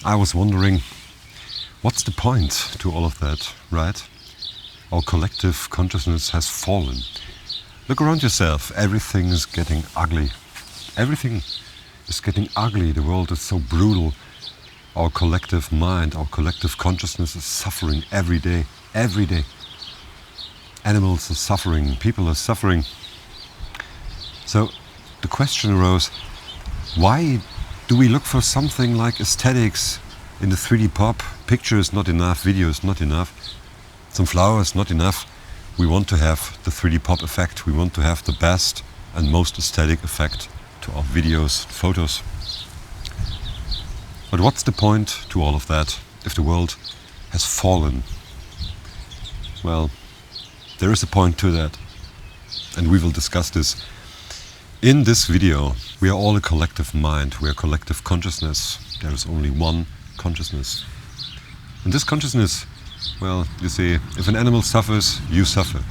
I was wondering, what's the point to all of that, right? Our collective consciousness has fallen. Look around yourself, everything is getting ugly. Everything is getting ugly, the world is so brutal. Our collective mind, our collective consciousness is suffering every day, every day. Animals are suffering, people are suffering. So the question arose, why do we look for something like aesthetics in the 3D pop? Picture is not enough, video is not enough, some flowers not enough. We want to have the 3D pop effect, we want to have the best and most aesthetic effect to our videos, photos. But what's the point to all of that if the world has fallen? Well, there is a point to that, and we will discuss this. In this video, we are all a collective mind, we are collective consciousness. There is only one consciousness. And this consciousness, well, you see, if an animal suffers, you suffer.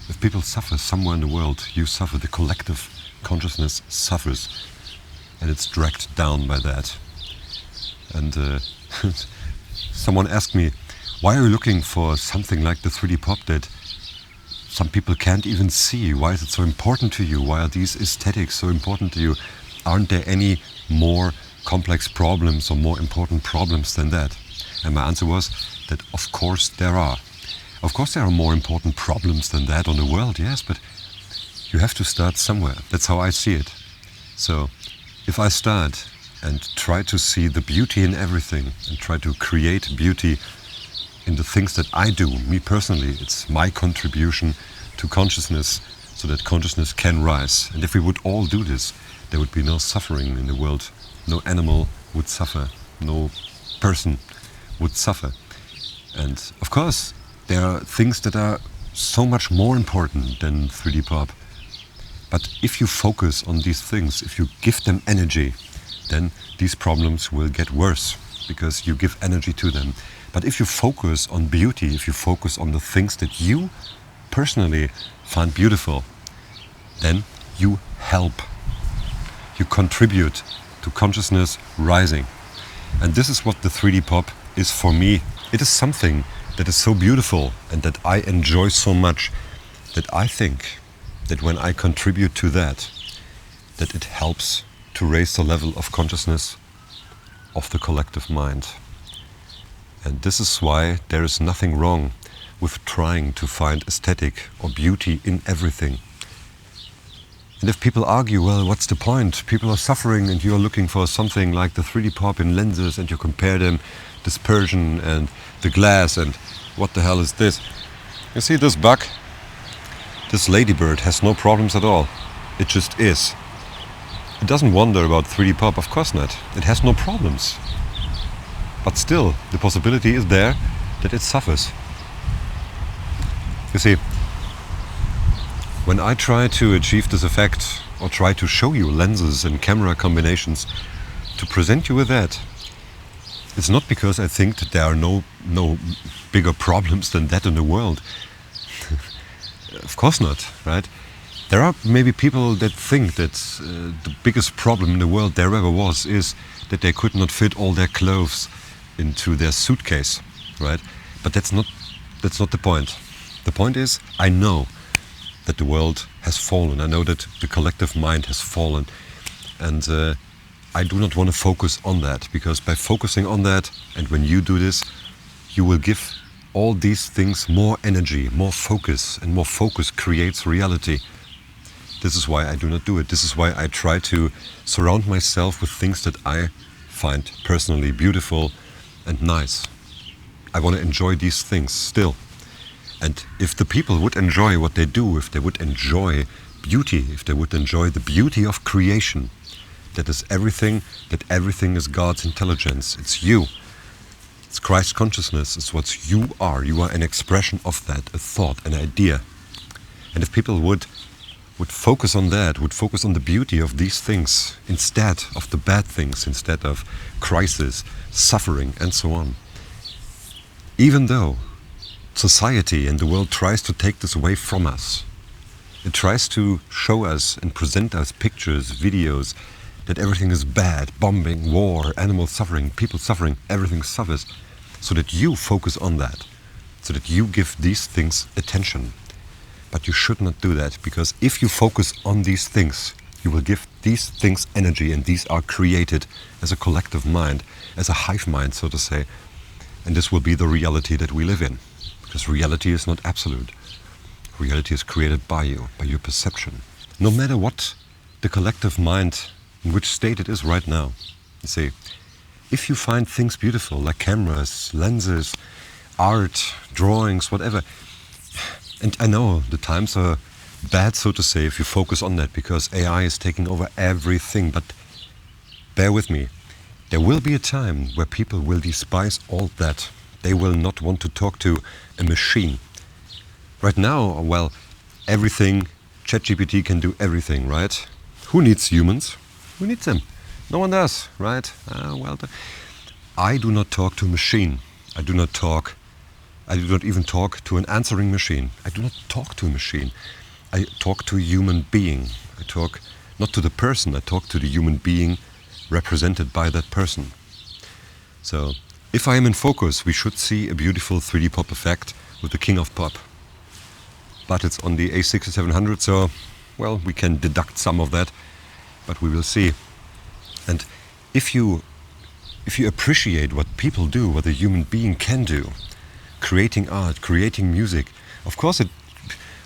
If people suffer somewhere in the world, you suffer. The collective consciousness suffers, and it's dragged down by that. And someone asked me, why are you looking for something like the 3D pop that some people can't even see? Why is it so important to you? Why are these aesthetics so important to you? Aren't there any more complex problems or more important problems than that? And my answer was that of course there are. Of course there are more important problems than that on the world, yes, but you have to start somewhere. That's how I see it. So if I start and try to see the beauty in everything and try to create beauty in the things that I do, me personally, it's my contribution to consciousness so that consciousness can rise. And if we would all do this, there would be no suffering in the world. No animal would suffer, no person would suffer. And of course, there are things that are so much more important than 3D pop. But if you focus on these things, if you give them energy, then these problems will get worse because you give energy to them. But if you focus on beauty, if you focus on the things that you personally find beautiful, then you help. You contribute to consciousness rising. And this is what the 3D pop is for me. It is something that is so beautiful and that I enjoy so much that I think that when I contribute to that, that it helps to raise the level of consciousness of the collective mind. And this is why there is nothing wrong with trying to find aesthetic or beauty in everything. And if people argue, well, what's the point? People are suffering and you're looking for something like the 3D pop in lenses and you compare them, dispersion and the glass and what the hell is this? You see this bug? This ladybird has no problems at all. It just is. It doesn't wonder about 3D pop, of course not. It has no problems. But still, the possibility is there that it suffers. You see, when I try to achieve this effect, or try to show you lenses and camera combinations, to present you with that, it's not because I think that there are no bigger problems than that in the world. Of course not, right? There are maybe people that think that the biggest problem in the world there ever was is that they could not fit all their clothes into their suitcase, right? But that's not the point. The point is, I know that the world has fallen. I know that the collective mind has fallen. And I do not want to focus on that, because by focusing on that, and when you do this, you will give all these things more energy, more focus, and more focus creates reality. This is why I do not do it. This is why I try to surround myself with things that I find personally beautiful and nice. I want to enjoy these things still. And if the people would enjoy what they do, if they would enjoy beauty, if they would enjoy the beauty of creation, that everything is God's intelligence. It's you. It's Christ consciousness. It's what you are. You are an expression of that, a thought, an idea. And if people would focus on that, would focus on the beauty of these things instead of the bad things, instead of crisis, suffering, and so on. Even though society and the world tries to take this away from us, it tries to show us and present us pictures, videos that everything is bad, bombing, war, animals suffering, people suffering, everything suffers, so that you focus on that, so that you give these things attention. But you should not do that, because if you focus on these things, you will give these things energy, and these are created as a collective mind, as a hive mind, so to say. And this will be the reality that we live in, because reality is not absolute. Reality is created by you, by your perception. No matter what the collective mind, in which state it is right now. You see, if you find things beautiful, like cameras, lenses, art, drawings, whatever, and I know the times are bad, so to say, if you focus on that, because AI is taking over everything, but bear with me. There will be a time where people will despise all that. They will not want to talk to a machine. Right now, well, everything, ChatGPT can do everything, right? Who needs humans? Who needs them? No one does, right? I do not talk to a machine. I do not even talk to an answering machine. I do not talk to a machine. I talk to a human being. I talk not to the person, I talk to the human being represented by that person. So, if I am in focus, we should see a beautiful 3D pop effect with the king of pop. But it's on the A6700, so, well, we can deduct some of that, but we will see. And if you appreciate what people do, what a human being can do, creating art, creating music, of course,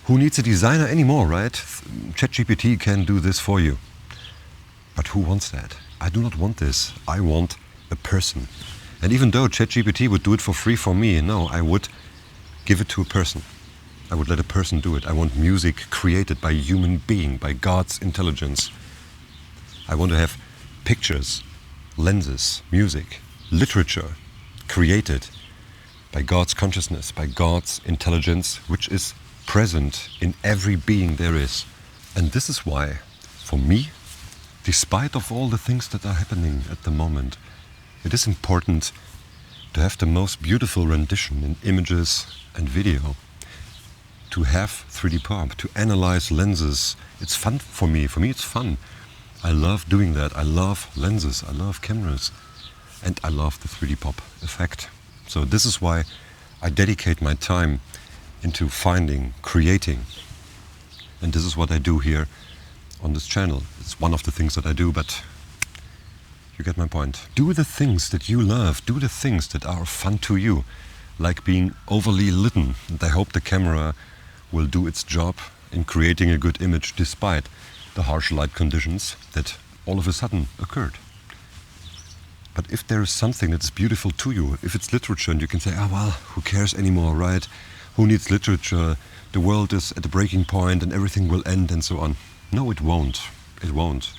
who needs a designer anymore, right? ChatGPT can do this for you. But who wants that? I do not want this. I want a person. And even though ChatGPT would do it for free for me, no, I would give it to a person. I would let a person do it. I want music created by a human being, by God's intelligence. I want to have pictures, lenses, music, literature created by God's consciousness, by God's intelligence, which is present in every being there is. And this is why, for me, despite of all the things that are happening at the moment, it is important to have the most beautiful rendition in images and video, to have 3D pop, to analyze lenses. It's fun for me. For me, it's fun. I love doing that. I love lenses. I love cameras. And I love the 3D pop effect. So this is why I dedicate my time into finding, creating. And this is what I do here on this channel. It's one of the things that I do, but you get my point. Do the things that you love. Do the things that are fun to you, like being overly lit. And I hope the camera will do its job in creating a good image despite the harsh light conditions that all of a sudden occurred. But if there is something that is beautiful to you, if it's literature, and you can say, oh well, who cares anymore, right? Who needs literature? The world is at a breaking point and everything will end and so on. No, it won't. It won't.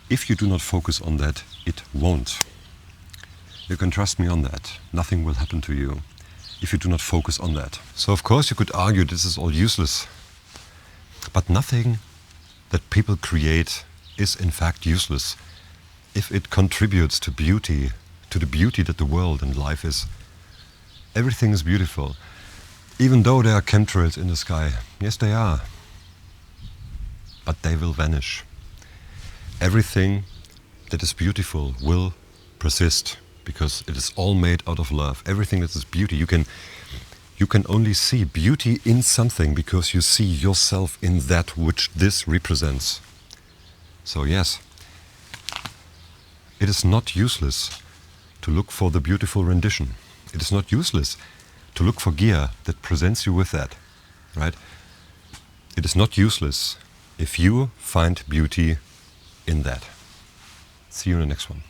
If you do not focus on that, it won't. You can trust me on that. Nothing will happen to you if you do not focus on that. So of course you could argue this is all useless. But nothing that people create is in fact useless if it contributes to beauty, to the beauty that the world and life is. Everything is beautiful. Even though there are chemtrails in the sky. Yes, they are. But they will vanish. Everything that is beautiful will persist, because it is all made out of love. Everything that is beauty, you can only see beauty in something because you see yourself in that which this represents. So yes, it is not useless to look for the beautiful rendition. It is not useless to look for gear that presents you with that, right? It is not useless if you find beauty in that. See you in the next one.